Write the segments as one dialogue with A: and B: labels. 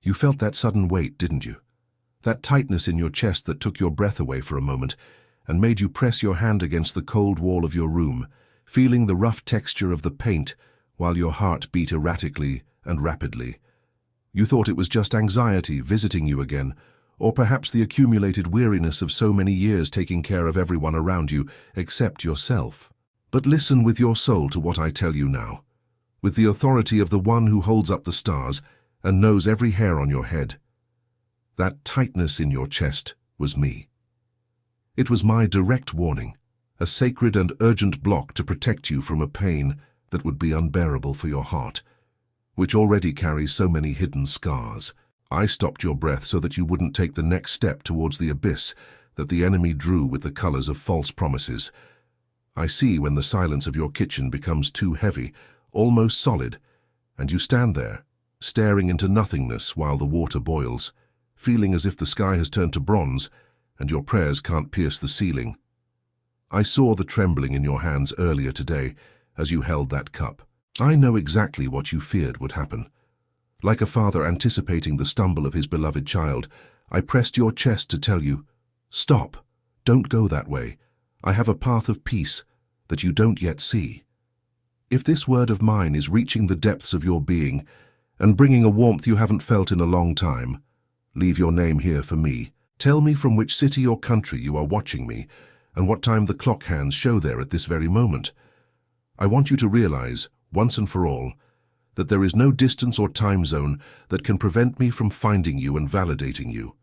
A: You felt that sudden weight, didn't you? That tightness in your chest that took your breath away for a moment and made you press your hand against the cold wall of your room, feeling the rough texture of the paint while your heart beat erratically and rapidly. You thought it was just anxiety visiting you again, or perhaps the accumulated weariness of so many years taking care of everyone around you except yourself. But listen with your soul to what I tell you now, with the authority of the one who holds up the stars and knows every hair on your head. That tightness in your chest was me. It was my direct warning, a sacred and urgent block to protect you from a pain that would be unbearable for your heart, which already carries so many hidden scars. I stopped your breath so that you wouldn't take the next step towards the abyss that the enemy drew with the colors of false promises. I see when the silence of your kitchen becomes too heavy, almost solid, and you stand there, staring into nothingness while the water boils, feeling as if the sky has turned to bronze and your prayers can't pierce the ceiling. I saw the trembling in your hands earlier today as you held that cup. I know exactly what you feared would happen. Like a father anticipating the stumble of his beloved child, I pressed your chest to tell you, "Stop, don't go that way. I have a path of peace that you don't yet see." If this word of mine is reaching the depths of your being and bringing a warmth you haven't felt in a long time, leave your name here for me. Tell me from which city or country you are watching me and what time the clock hands show there at this very moment. I want you to realize, once and for all, that there is no distance or time zone that can prevent me from finding you and validating you.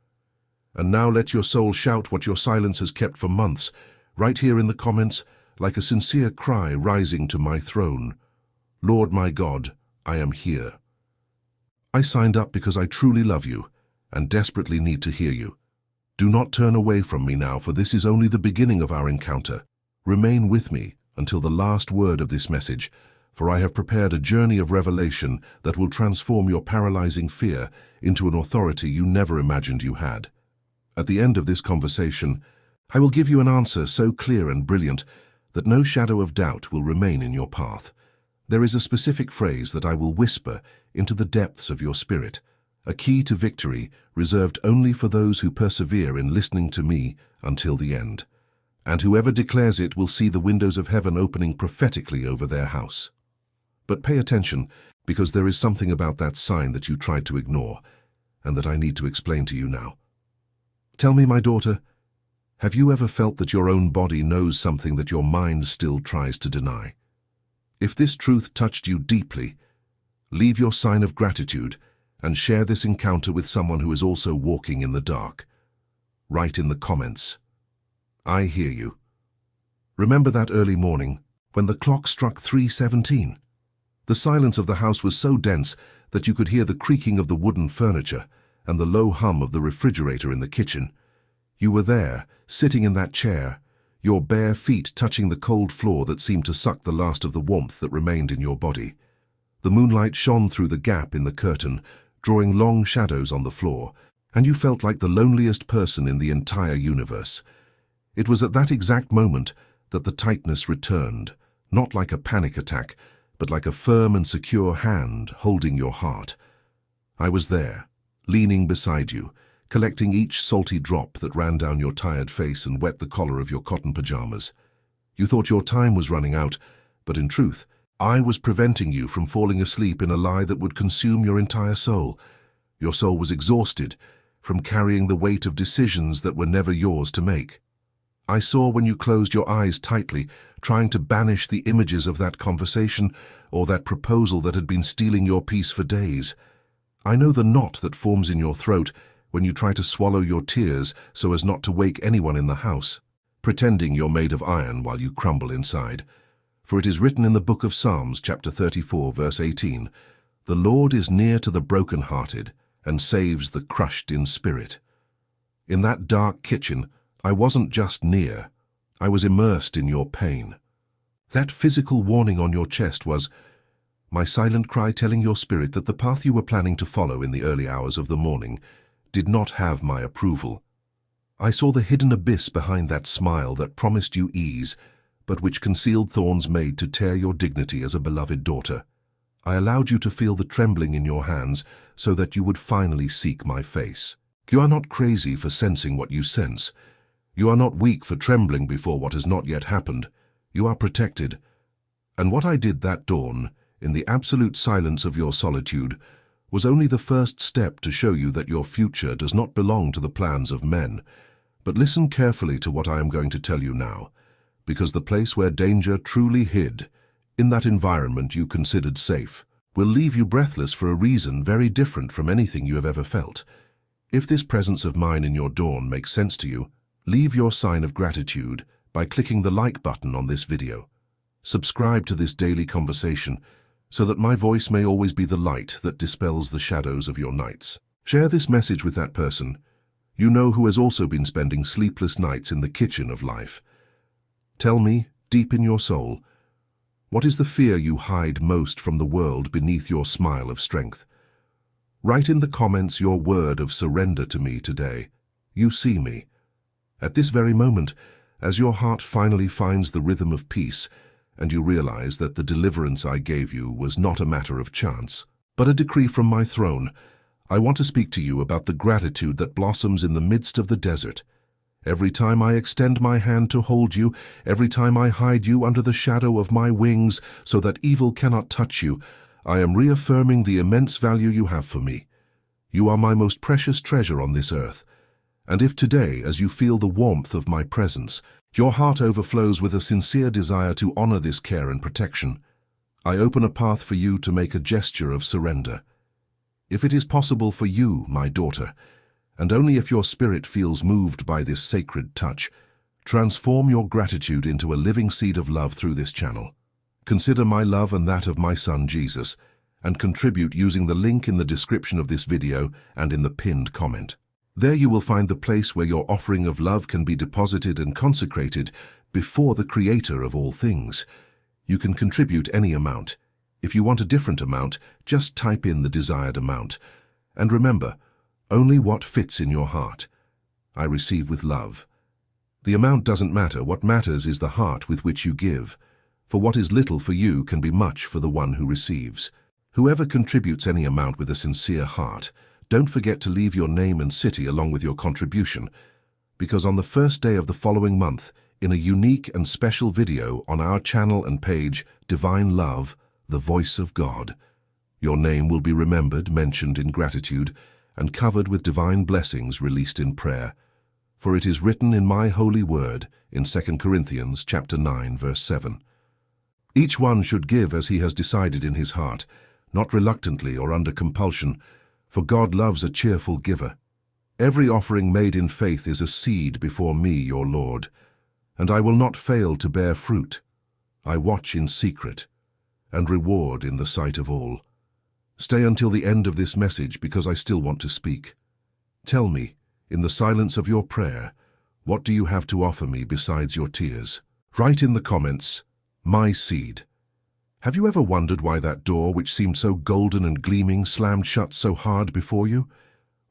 A: And now let your soul shout what your silence has kept for months, right here in the comments, like a sincere cry rising to my throne. Lord my God, I am here. I signed up because I truly love you and desperately need to hear you. Do not turn away from me now, for this is only the beginning of our encounter. Remain with me until the last word of this message, for I have prepared a journey of revelation that will transform your paralyzing fear into an authority you never imagined you had. At the end of this conversation, I will give you an answer so clear and brilliant that no shadow of doubt will remain in your path. There is a specific phrase that I will whisper into the depths of your spirit, a key to victory reserved only for those who persevere in listening to me until the end. And whoever declares it will see the windows of heaven opening prophetically over their house. But pay attention, because there is something about that sign that you tried to ignore, and that I need to explain to you now. Tell me, my daughter, have you ever felt that your own body knows something that your mind still tries to deny? If this truth touched you deeply, leave your sign of gratitude and share this encounter with someone who is also walking in the dark. Write in the comments, "I hear you." Remember that early morning when the clock struck 3:17? The silence of the house was so dense that you could hear the creaking of the wooden furniture and the low hum of the refrigerator in the kitchen. You were there, sitting in that chair, your bare feet touching the cold floor that seemed to suck the last of the warmth that remained in your body. The moonlight shone through the gap in the curtain, drawing long shadows on the floor, and you felt like the loneliest person in the entire universe. It was at that exact moment that the tightness returned, not like a panic attack, but like a firm and secure hand holding your heart. I was there, leaning beside you, collecting each salty drop that ran down your tired face and wet the collar of your cotton pajamas. You thought your time was running out, but in truth, I was preventing you from falling asleep in a lie that would consume your entire soul. Your soul was exhausted from carrying the weight of decisions that were never yours to make. I saw when you closed your eyes tightly, trying to banish the images of that conversation or that proposal that had been stealing your peace for days. I know the knot that forms in your throat when you try to swallow your tears so as not to wake anyone in the house, pretending you're made of iron while you crumble inside. For it is written in the book of Psalms, chapter 34, verse 18, "The Lord is near to the broken-hearted and saves the crushed in spirit." In that dark kitchen, I wasn't just near, I was immersed in your pain. That physical warning on your chest was my silent cry telling your spirit that the path you were planning to follow in the early hours of the morning did not have my approval. I saw the hidden abyss behind that smile that promised you ease, but which concealed thorns made to tear your dignity as a beloved daughter. I allowed you to feel the trembling in your hands, so that you would finally seek my face. You are not crazy for sensing what you sense. You are not weak for trembling before what has not yet happened. You are protected. And what I did that dawn, in the absolute silence of your solitude, was only the first step to show you that your future does not belong to the plans of men. But listen carefully to what I am going to tell you now, because the place where danger truly hid, in that environment you considered safe, will leave you breathless for a reason very different from anything you have ever felt. If this presence of mine in your dawn makes sense to you, leave your sign of gratitude by clicking the like button on this video. Subscribe to this daily conversation so that my voice may always be the light that dispels the shadows of your nights. Share this message with that person you know who has also been spending sleepless nights in the kitchen of life. Tell me, deep in your soul, what is the fear you hide most from the world beneath your smile of strength? Write in the comments your word of surrender to me today. You see me. At this very moment, as your heart finally finds the rhythm of peace, and you realize that the deliverance I gave you was not a matter of chance, but a decree from my throne, I want to speak to you about the gratitude that blossoms in the midst of the desert. Every time I extend my hand to hold you, every time I hide you under the shadow of my wings so that evil cannot touch you, I am reaffirming the immense value you have for me. You are my most precious treasure on this earth. And if today, as you feel the warmth of my presence, your heart overflows with a sincere desire to honor this care and protection, I open a path for you to make a gesture of surrender. If it is possible for you, my daughter, and only if your spirit feels moved by this sacred touch, transform your gratitude into a living seed of love through this channel. Consider my love and that of my son Jesus, and contribute using the link in the description of this video and in the pinned comment. There you will find the place where your offering of love can be deposited and consecrated before the Creator of all things. You can contribute any amount. If you want a different amount, just type in the desired amount. And remember, only what fits in your heart. I receive with love. The amount doesn't matter. What matters is the heart with which you give. For what is little for you can be much for the one who receives. Whoever contributes any amount with a sincere heart, don't forget to leave your name and city along with your contribution, because on the first day of the following month, in a unique and special video on our channel and page, Divine Love, the Voice of God, your name will be remembered, mentioned in gratitude, and covered with divine blessings released in prayer. For it is written in my holy word in 2 Corinthians chapter 9, verse 7. Each one should give as he has decided in his heart, not reluctantly or under compulsion, for God loves a cheerful giver. Every offering made in faith is a seed before me, your Lord, and I will not fail to bear fruit. I watch in secret, and reward in the sight of all. Stay until the end of this message because I still want to speak. Tell me, in the silence of your prayer, what do you have to offer me besides your tears? Write in the comments, my seed. Have you ever wondered why that door, which seemed so golden and gleaming, slammed shut so hard before you?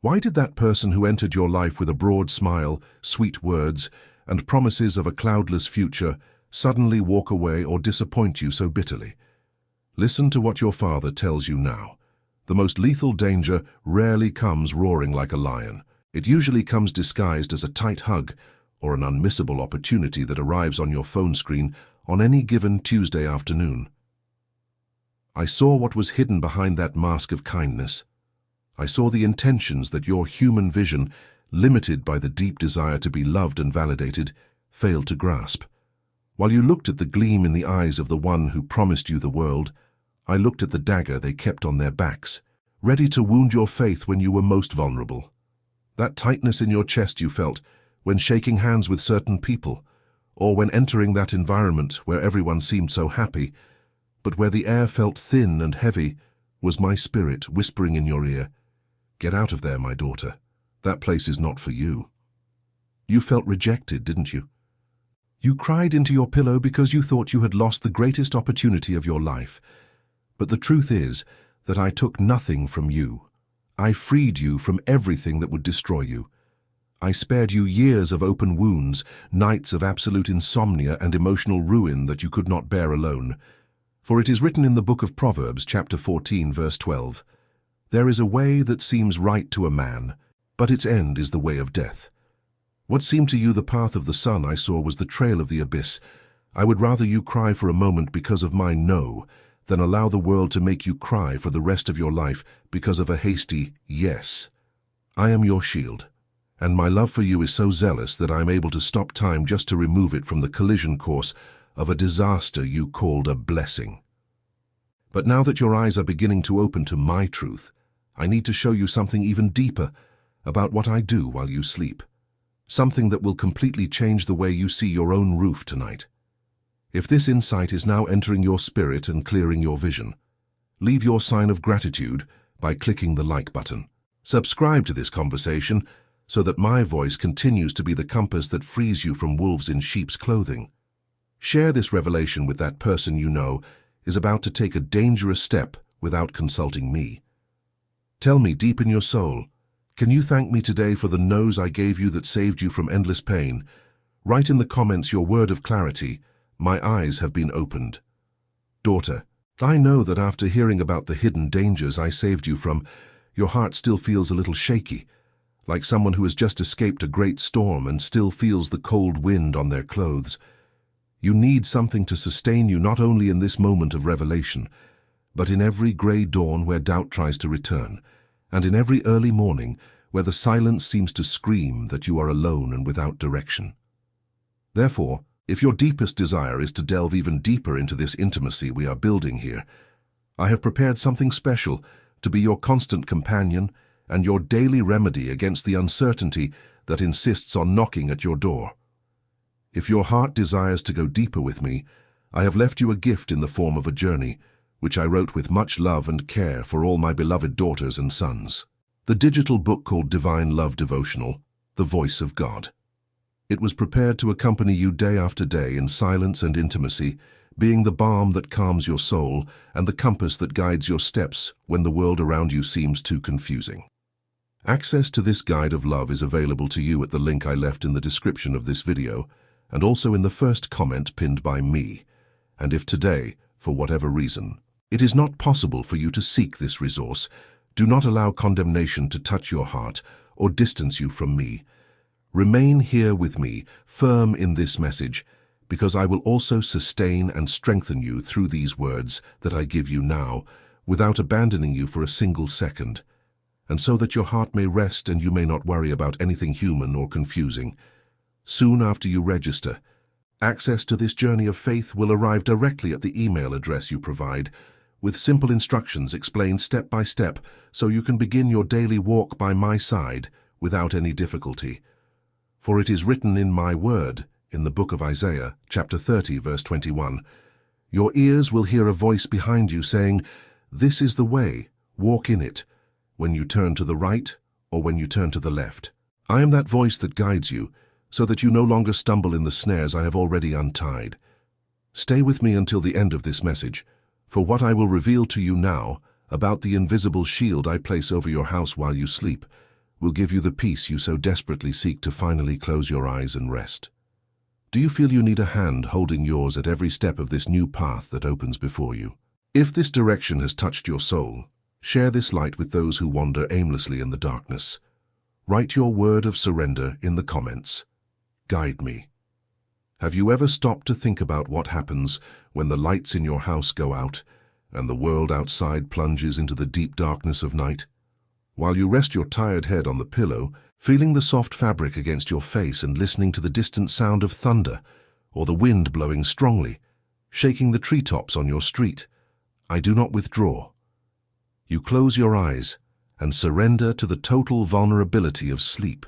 A: Why did that person who entered your life with a broad smile, sweet words, and promises of a cloudless future suddenly walk away or disappoint you so bitterly? Listen to what your Father tells you now. The most lethal danger rarely comes roaring like a lion. It usually comes disguised as a tight hug or an unmissable opportunity that arrives on your phone screen on any given Tuesday afternoon. I saw what was hidden behind that mask of kindness. I saw the intentions that your human vision, limited by the deep desire to be loved and validated, failed to grasp. While you looked at the gleam in the eyes of the one who promised you the world, I looked at the dagger they kept on their backs, ready to wound your faith when you were most vulnerable. That tightness in your chest you felt when shaking hands with certain people, or when entering that environment where everyone seemed so happy, but where the air felt thin and heavy, was my spirit whispering in your ear, "Get out of there, my daughter. That place is not for you." You felt rejected, didn't you? You cried into your pillow because you thought you had lost the greatest opportunity of your life. But the truth is that I took nothing from you. I freed you from everything that would destroy you. I spared you years of open wounds, nights of absolute insomnia and emotional ruin that you could not bear alone. For it is written in the book of Proverbs, chapter 14, verse 12, There is a way that seems right to a man, but its end is the way of death. What seemed to you the path of the sun I saw was the trail of the abyss. I would rather you cry for a moment because of my no than allow the world to make you cry for the rest of your life because of a hasty yes. I am your shield, and my love for you is so zealous that I am able to stop time just to remove it from the collision course of a disaster you called a blessing. But now that your eyes are beginning to open to my truth, I need to show you something even deeper about what I do while you sleep. Something that will completely change the way you see your own roof tonight. If this insight is now entering your spirit and clearing your vision, leave your sign of gratitude by clicking the like button. Subscribe to this conversation so that my voice continues to be the compass that frees you from wolves in sheep's clothing. Share this revelation with that person you know is about to take a dangerous step without consulting me. Tell me deep in your soul, can you thank me today for the no's I gave you that saved you from endless pain? Write in the comments your word of clarity. My eyes have been opened. Daughter, I know that after hearing about the hidden dangers I saved you from, your heart still feels a little shaky, like someone who has just escaped a great storm and still feels the cold wind on their clothes. You need something to sustain you not only in this moment of revelation, but in every grey dawn where doubt tries to return, and in every early morning where the silence seems to scream that you are alone and without direction. Therefore, if your deepest desire is to delve even deeper into this intimacy we are building here, I have prepared something special to be your constant companion and your daily remedy against the uncertainty that insists on knocking at your door. If your heart desires to go deeper with me, I have left you a gift in the form of a journey, which I wrote with much love and care for all my beloved daughters and sons. The digital book called Divine Love Devotional, The Voice of God. It was prepared to accompany you day after day in silence and intimacy, being the balm that calms your soul and the compass that guides your steps when the world around you seems too confusing. Access to this guide of love is available to you at the link I left in the description of this video, and also in the first comment pinned by me. And if today, for whatever reason, it is not possible for you to seek this resource, do not allow condemnation to touch your heart or distance you from me. Remain here with me, firm in this message, because I will also sustain and strengthen you through these words that I give you now, without abandoning you for a single second, and so that your heart may rest and you may not worry about anything human or confusing. Soon after you register, access to this journey of faith will arrive directly at the email address you provide, with simple instructions explained step by step so you can begin your daily walk by my side without any difficulty. For it is written in my word, in the book of Isaiah, chapter 30, verse 21, your ears will hear a voice behind you saying, this is the way, walk in it, when you turn to the right or when you turn to the left. I am that voice that guides you, so that you no longer stumble in the snares I have already untied. Stay with me until the end of this message, for what I will reveal to you now about the invisible shield I place over your house while you sleep will give you the peace you so desperately seek to finally close your eyes and rest. Do you feel you need a hand holding yours at every step of this new path that opens before you? If this direction has touched your soul, share this light with those who wander aimlessly in the darkness. Write your word of surrender in the comments. Guide me. Have you ever stopped to think about what happens when the lights in your house go out and the world outside plunges into the deep darkness of night? While you rest your tired head on the pillow, feeling the soft fabric against your face and listening to the distant sound of thunder or the wind blowing strongly, shaking the treetops on your street, I do not withdraw. You close your eyes and surrender to the total vulnerability of sleep,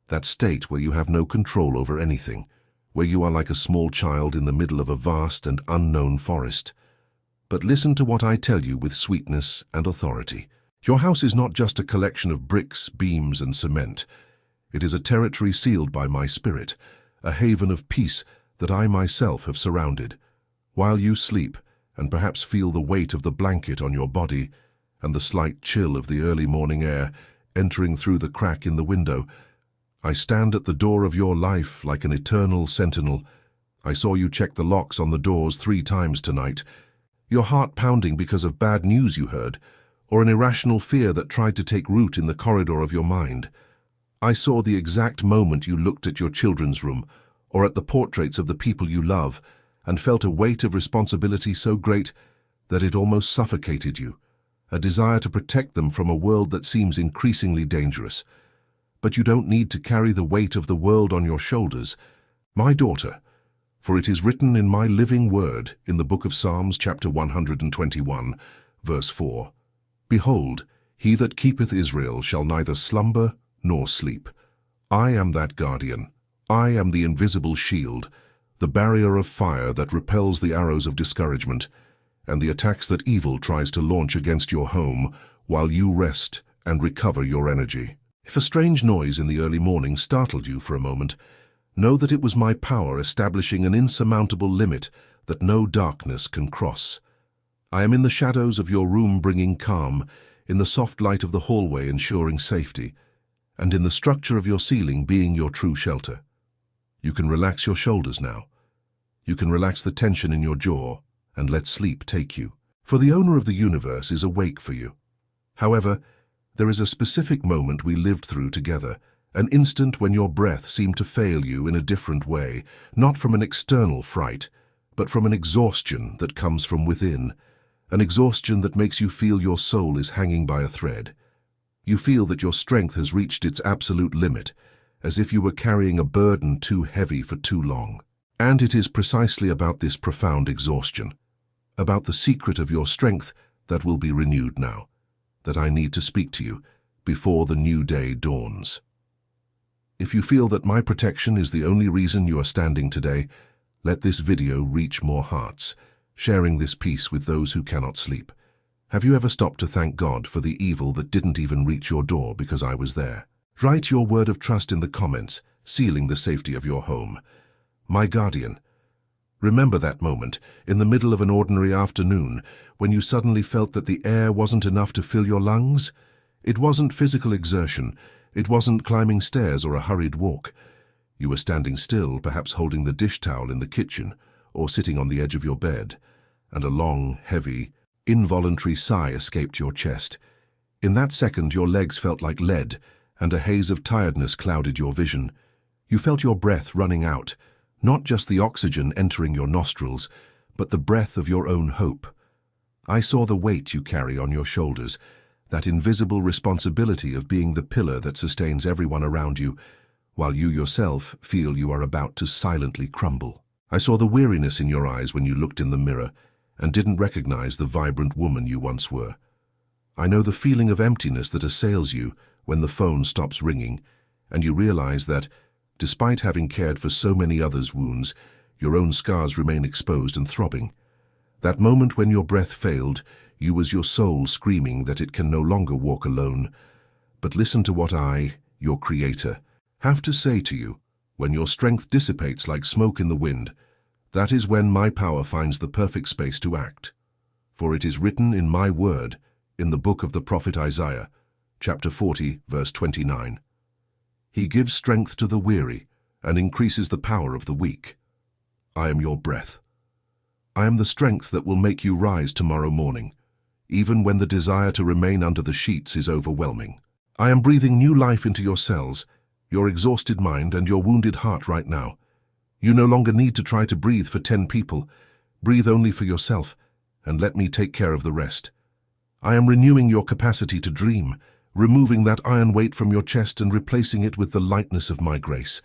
A: that state where you have no control over anything, where you are like a small child in the middle of a vast and unknown forest. But listen to what I tell you with sweetness and authority. Your house is not just a collection of bricks, beams, and cement. It is a territory sealed by my spirit, a haven of peace that I myself have surrounded. While you sleep, and perhaps feel the weight of the blanket on your body, and the slight chill of the early morning air entering through the crack in the window, I stand at the door of your life like an eternal sentinel. I saw you check the locks on the doors 3 times tonight, your heart pounding because of bad news you heard, or an irrational fear that tried to take root in the corridor of your mind. I saw the exact moment you looked at your children's room, or at the portraits of the people you love, and felt a weight of responsibility so great that it almost suffocated you, a desire to protect them from a world that seems increasingly dangerous. But you don't need to carry the weight of the world on your shoulders, my daughter, for it is written in my living word in the book of Psalms, chapter 121, verse 4, "Behold, he that keepeth Israel shall neither slumber nor sleep. I am that guardian. I am the invisible shield, the barrier of fire that repels the arrows of discouragement, and the attacks that evil tries to launch against your home while you rest and recover your energy." If a strange noise in the early morning startled you for a moment, know that it was my power establishing an insurmountable limit that no darkness can cross. I am in the shadows of your room bringing calm, in the soft light of the hallway ensuring safety, and in the structure of your ceiling being your true shelter. You can relax your shoulders now. You can relax the tension in your jaw and let sleep take you. For the owner of the universe is awake for you. However, there is a specific moment we lived through together, an instant when your breath seemed to fail you in a different way, not from an external fright, but from an exhaustion that comes from within, an exhaustion that makes you feel your soul is hanging by a thread. You feel that your strength has reached its absolute limit, as if you were carrying a burden too heavy for too long. And it is precisely about this profound exhaustion, about the secret of your strength that will be renewed now, that I need to speak to you before the new day dawns. If you feel that my protection is the only reason you are standing today, let this video reach more hearts, sharing this peace with those who cannot sleep. Have you ever stopped to thank God for the evil that didn't even reach your door because I was there? Write your word of trust in the comments, sealing the safety of your home. My guardian, remember that moment, in the middle of an ordinary afternoon, when you suddenly felt that the air wasn't enough to fill your lungs? It wasn't physical exertion. It wasn't climbing stairs or a hurried walk. You were standing still, perhaps holding the dish towel in the kitchen, or sitting on the edge of your bed, and a long, heavy, involuntary sigh escaped your chest. In that second, your legs felt like lead, and a haze of tiredness clouded your vision. You felt your breath running out, not just the oxygen entering your nostrils, but the breath of your own hope. I saw the weight you carry on your shoulders, that invisible responsibility of being the pillar that sustains everyone around you, while you yourself feel you are about to silently crumble. I saw the weariness in your eyes when you looked in the mirror and didn't recognize the vibrant woman you once were. I know the feeling of emptiness that assails you when the phone stops ringing and you realize that, despite having cared for so many others' wounds, your own scars remain exposed and throbbing. That moment when your breath failed, you as your soul screaming that it can no longer walk alone. But listen to what I, your Creator, have to say to you. When your strength dissipates like smoke in the wind, that is when my power finds the perfect space to act. For it is written in my word, in the book of the prophet Isaiah, chapter 40, verse 29. He gives strength to the weary and increases the power of the weak. I am your breath. I am the strength that will make you rise tomorrow morning, even when the desire to remain under the sheets is overwhelming. I am breathing new life into your cells, your exhausted mind and your wounded heart right now. You no longer need to try to breathe for 10 people. Breathe only for yourself, and let me take care of the rest. I am renewing your capacity to dream, removing that iron weight from your chest and replacing it with the lightness of my grace.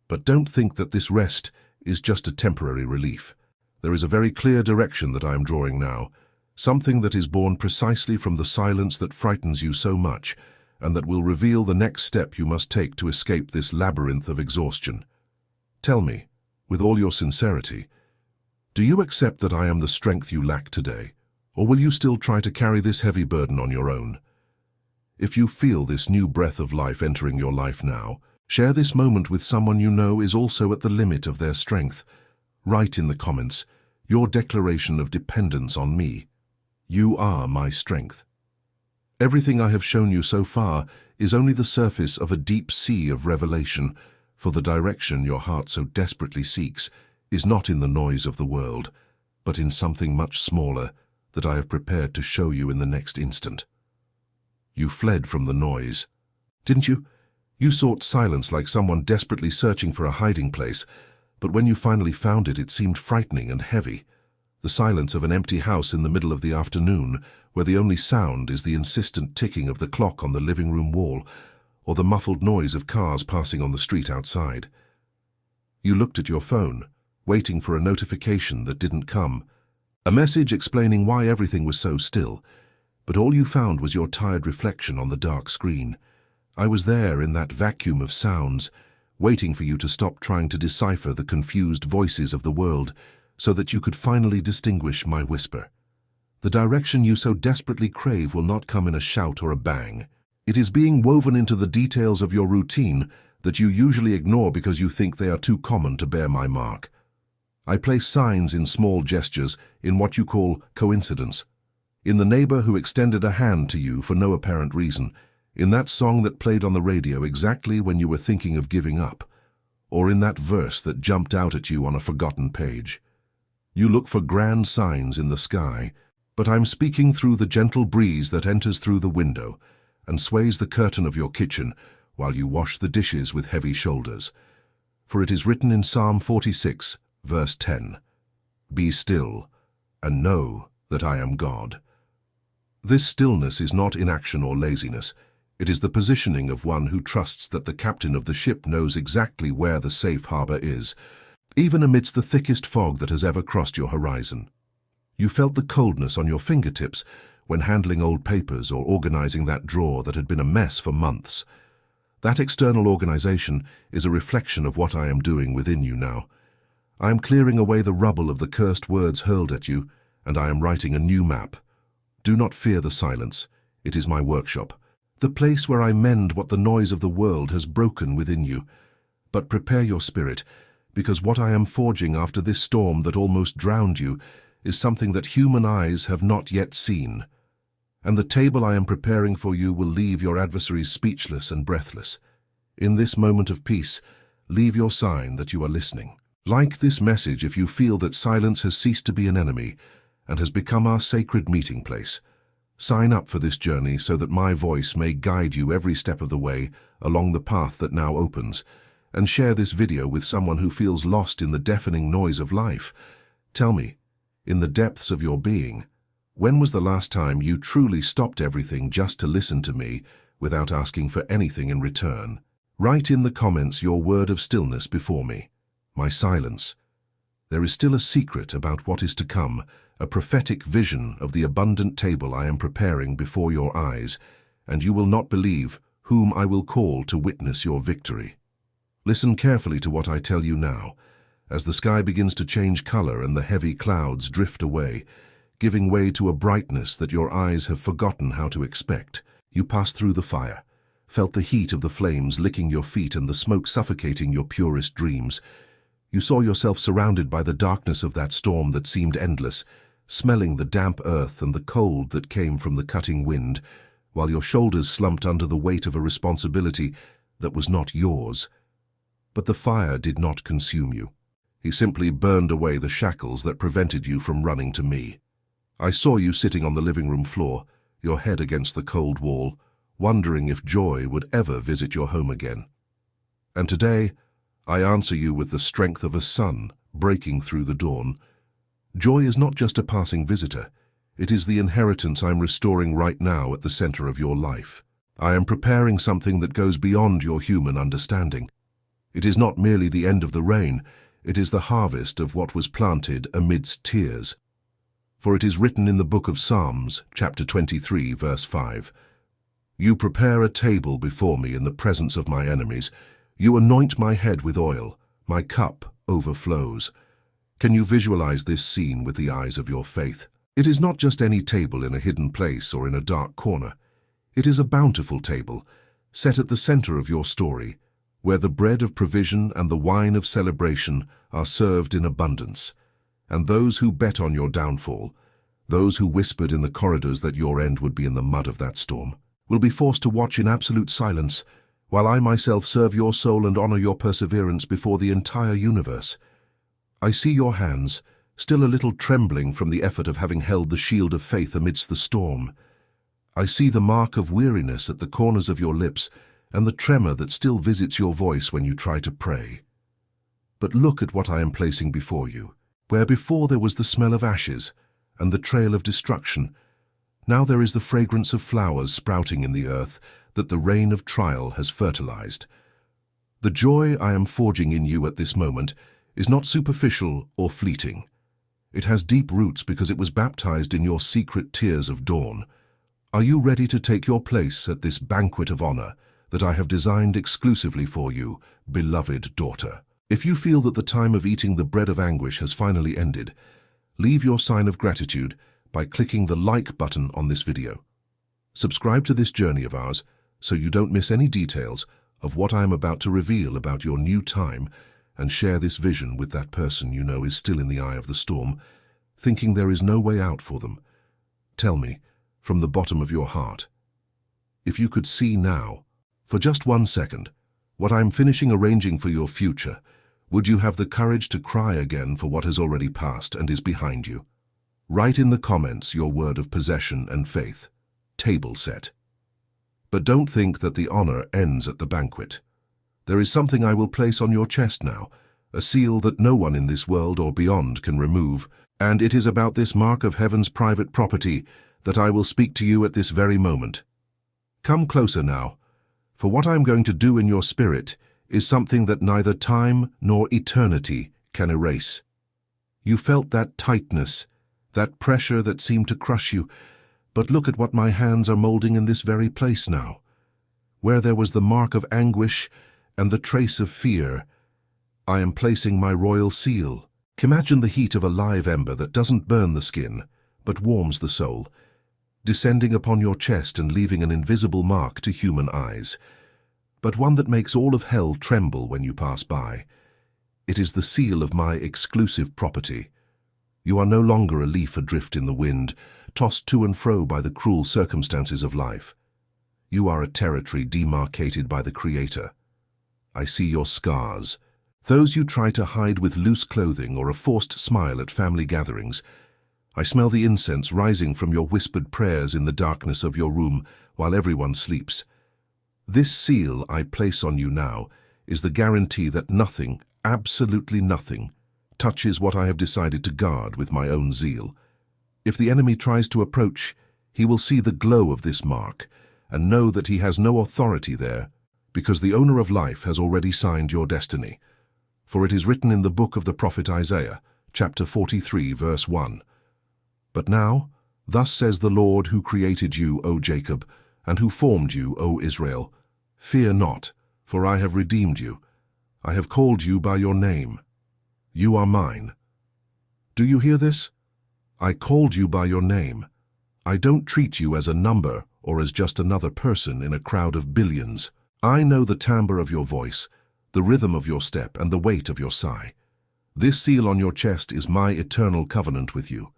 A: But don't think that this rest is just a temporary relief. There is a very clear direction that I am drawing now, something that is born precisely from the silence that frightens you so much, and that will reveal the next step you must take to escape this labyrinth of exhaustion. Tell me, with all your sincerity, do you accept that I am the strength you lack today, or will you still try to carry this heavy burden on your own? If you feel this new breath of life entering your life now, share this moment with someone you know is also at the limit of their strength. Write in the comments your declaration of dependence on me. You are my strength. Everything I have shown you so far is only the surface of a deep sea of revelation, for the direction your heart so desperately seeks is not in the noise of the world, but in something much smaller, that I have prepared to show you in the next instant. You fled from the noise, didn't you? You sought silence like someone desperately searching for a hiding place, but when you finally found it, it seemed frightening and heavy. The silence of an empty house in the middle of the afternoon, where the only sound is the insistent ticking of the clock on the living room wall, or the muffled noise of cars passing on the street outside. You looked at your phone, waiting for a notification that didn't come, a message explaining why everything was so still, but all you found was your tired reflection on the dark screen. I was there in that vacuum of sounds, waiting for you to stop trying to decipher the confused voices of the world so that you could finally distinguish my whisper. The direction you so desperately crave will not come in a shout or a bang. It is being woven into the details of your routine that you usually ignore because you think they are too common to bear my mark. I place signs in small gestures, in what you call coincidence. In the neighbor who extended a hand to you for no apparent reason, in that song that played on the radio exactly when you were thinking of giving up, or in that verse that jumped out at you on a forgotten page. You look for grand signs in the sky, but I'm speaking through the gentle breeze that enters through the window and sways the curtain of your kitchen while you wash the dishes with heavy shoulders. For it is written in Psalm 46, verse 10, "Be still, and know that I am God." This stillness is not inaction or laziness. It is the positioning of one who trusts that the captain of the ship knows exactly where the safe harbor is, even amidst the thickest fog that has ever crossed your horizon. You felt the coldness on your fingertips when handling old papers or organizing that drawer that had been a mess for months. That external organization is a reflection of what I am doing within you now. I am clearing away the rubble of the cursed words hurled at you, and I am writing a new map. Do not fear the silence. It is my workshop, the place where I mend what the noise of the world has broken within you. But prepare your spirit, because what I am forging after this storm that almost drowned you is something that human eyes have not yet seen. And the table I am preparing for you will leave your adversaries speechless and breathless. In this moment of peace, leave your sign that you are listening. Like this message if you feel that silence has ceased to be an enemy and has become our sacred meeting place. Sign up for this journey so that my voice may guide you every step of the way along the path that now opens, and share this video with someone who feels lost in the deafening noise of life. Tell me, in the depths of your being, when was the last time you truly stopped everything just to listen to me without asking for anything in return? Write in the comments your word of stillness before me, my silence. There is still a secret about what is to come, a prophetic vision of the abundant table I am preparing before your eyes, and you will not believe whom I will call to witness your victory. Listen carefully to what I tell you now, as the sky begins to change color and the heavy clouds drift away, giving way to a brightness that your eyes have forgotten how to expect. You passed through the fire, felt the heat of the flames licking your feet and the smoke suffocating your purest dreams. You saw yourself surrounded by the darkness of that storm that seemed endless, smelling the damp earth and the cold that came from the cutting wind, while your shoulders slumped under the weight of a responsibility that was not yours. But the fire did not consume you. He simply burned away the shackles that prevented you from running to me. I saw you sitting on the living room floor, your head against the cold wall, wondering if joy would ever visit your home again. And today, I answer you with the strength of a sun breaking through the dawn. Joy is not just a passing visitor. It is the inheritance I'm restoring right now at the center of your life. I am preparing something that goes beyond your human understanding. It is not merely the end of the rain, it is the harvest of what was planted amidst tears. For it is written in the book of Psalms, chapter 23, verse 5, "You prepare a table before me in the presence of my enemies. You anoint my head with oil. My cup overflows." Can you visualize this scene with the eyes of your faith? It is not just any table in a hidden place or in a dark corner. It is a bountiful table, set at the center of your story, where the bread of provision and the wine of celebration are served in abundance. And those who bet on your downfall, those who whispered in the corridors that your end would be in the mud of that storm, will be forced to watch in absolute silence, while I myself serve your soul and honor your perseverance before the entire universe. I see your hands, still a little trembling from the effort of having held the shield of faith amidst the storm. I see the mark of weariness at the corners of your lips and the tremor that still visits your voice when you try to pray. But look at what I am placing before you. Where before there was the smell of ashes and the trail of destruction, now there is the fragrance of flowers sprouting in the earth that the rain of trial has fertilized. The joy I am forging in you at this moment is not superficial or fleeting. It has deep roots because it was baptized in your secret tears of dawn. Are you ready to take your place at this banquet of honor that I have designed exclusively for you, beloved daughter? If you feel that the time of eating the bread of anguish has finally ended, leave your sign of gratitude by clicking the like button on this video. Subscribe to this journey of ours so you don't miss any details of what I am about to reveal about your new time, and share this vision with that person you know is still in the eye of the storm, thinking there is no way out for them. Tell me, from the bottom of your heart, if you could see now, for just 1 second, what I am finishing arranging for your future, would you have the courage to cry again for what has already passed and is behind you? Write in the comments your word of possession and faith. Table set. But don't think that the honor ends at the banquet. There is something I will place on your chest now, a seal that no one in this world or beyond can remove, and it is about this mark of heaven's private property that I will speak to you at this very moment. Come closer now, for what I am going to do in your spirit is something that neither time nor eternity can erase. You felt that tightness, that pressure that seemed to crush you, but look at what my hands are molding in this very place now. Where there was the mark of anguish and the trace of fear, I am placing my royal seal. Imagine the heat of a live ember that doesn't burn the skin, but warms the soul, descending upon your chest and leaving an invisible mark to human eyes, but one that makes all of hell tremble when you pass by. It is the seal of my exclusive property. You are no longer a leaf adrift in the wind, tossed to and fro by the cruel circumstances of life. You are a territory demarcated by the Creator. I see your scars, those you try to hide with loose clothing or a forced smile at family gatherings. I smell the incense rising from your whispered prayers in the darkness of your room while everyone sleeps. This seal I place on you now is the guarantee that nothing, absolutely nothing, touches what I have decided to guard with my own zeal. If the enemy tries to approach, he will see the glow of this mark and know that he has no authority there, because the owner of life has already signed your destiny. For it is written in the book of the prophet Isaiah, chapter 43, verse 1. But now, thus says the Lord who created you, O Jacob, and who formed you, O Israel, fear not, for I have redeemed you. I have called you by your name. You are mine. Do you hear this? I called you by your name. I don't treat you as a number or as just another person in a crowd of billions. I know the timbre of your voice, the rhythm of your step, and the weight of your sigh. This seal on your chest is my eternal covenant with you.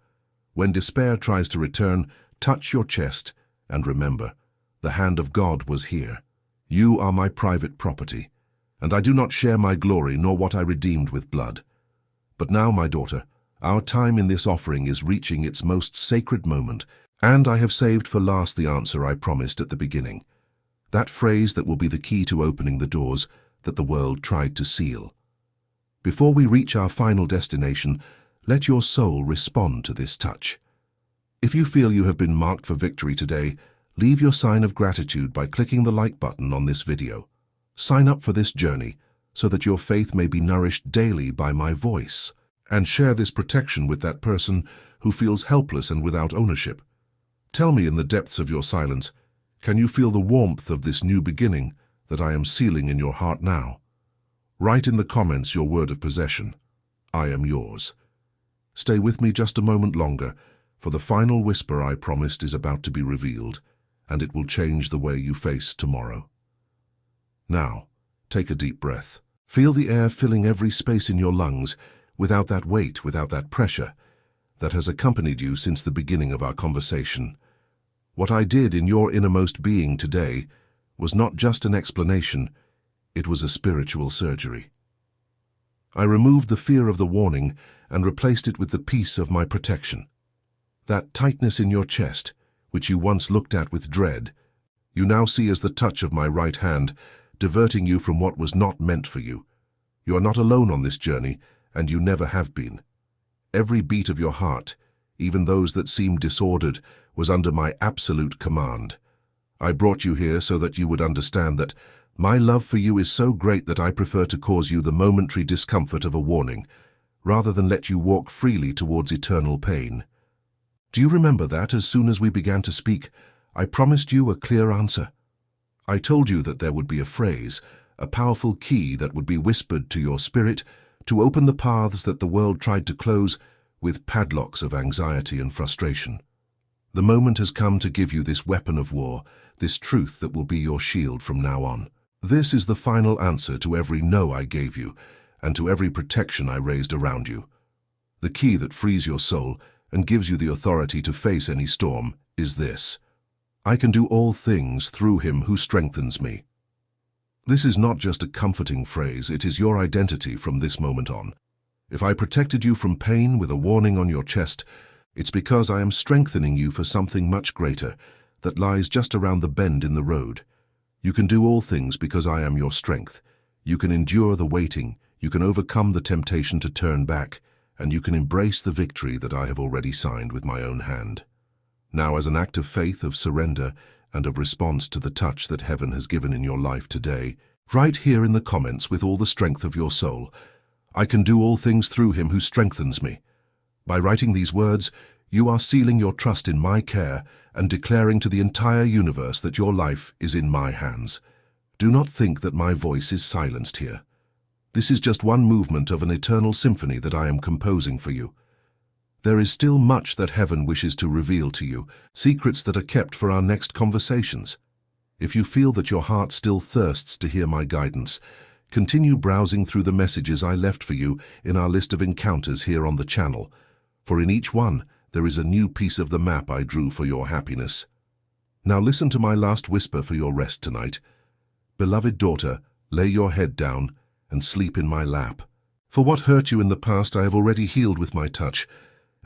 A: When despair tries to return, touch your chest and remember, the hand of God was here. You are my private property, and I do not share my glory nor what I redeemed with blood. But now, my daughter, our time in this offering is reaching its most sacred moment, and I have saved for last the answer I promised at the beginning. That phrase that will be the key to opening the doors that the world tried to seal. Before we reach our final destination, let your soul respond to this touch. If you feel you have been marked for victory today, leave your sign of gratitude by clicking the like button on this video. Sign up for this journey so that your faith may be nourished daily by my voice, and share this protection with that person who feels helpless and without ownership. Tell me in the depths of your silence, can you feel the warmth of this new beginning that I am sealing in your heart now? Write in the comments your word of possession. I am yours. Stay with me just a moment longer, for the final whisper I promised is about to be revealed, and it will change the way you face tomorrow. Now, take a deep breath. Feel the air filling every space in your lungs, without that weight, without that pressure, that has accompanied you since the beginning of our conversation. What I did in your innermost being today was not just an explanation, it was a spiritual surgery. I removed the fear of the warning and replaced it with the peace of my protection. That tightness in your chest, which you once looked at with dread, you now see as the touch of my right hand, diverting you from what was not meant for you. You are not alone on this journey, and you never have been. Every beat of your heart, even those that seemed disordered, was under my absolute command. I brought you here so that you would understand that my love for you is so great that I prefer to cause you the momentary discomfort of a warning, rather than let you walk freely towards eternal pain. Do you remember that as soon as we began to speak, I promised you a clear answer? I told you that there would be a phrase, a powerful key that would be whispered to your spirit to open the paths that the world tried to close with padlocks of anxiety and frustration. The moment has come to give you this weapon of war, this truth that will be your shield from now on. This is the final answer to every no I gave you, and to every protection I raised around you. The key that frees your soul and gives you the authority to face any storm is this: I can do all things through him who strengthens me. This is not just a comforting phrase, it is your identity from this moment on. If I protected you from pain with a warning on your chest, it's because I am strengthening you for something much greater that lies just around the bend in the road. You can do all things because I am your strength. You can endure the waiting, you can overcome the temptation to turn back, and you can embrace the victory that I have already signed with my own hand. Now, as an act of faith, of surrender, and of response to the touch that heaven has given in your life today, write here in the comments with all the strength of your soul, I can do all things through him who strengthens me. By writing these words, you are sealing your trust in my care and declaring to the entire universe that your life is in my hands. Do not think that my voice is silenced here. This is just one movement of an eternal symphony that I am composing for you. There is still much that heaven wishes to reveal to you, secrets that are kept for our next conversations. If you feel that your heart still thirsts to hear my guidance, continue browsing through the messages I left for you in our list of encounters here on the channel, for in each one there is a new piece of the map I drew for your happiness. Now listen to my last whisper for your rest tonight. Beloved daughter, lay your head down and sleep in my lap. For what hurt you in the past I have already healed with my touch,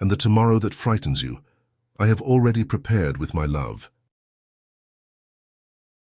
A: and the tomorrow that frightens you, I have already prepared with my love.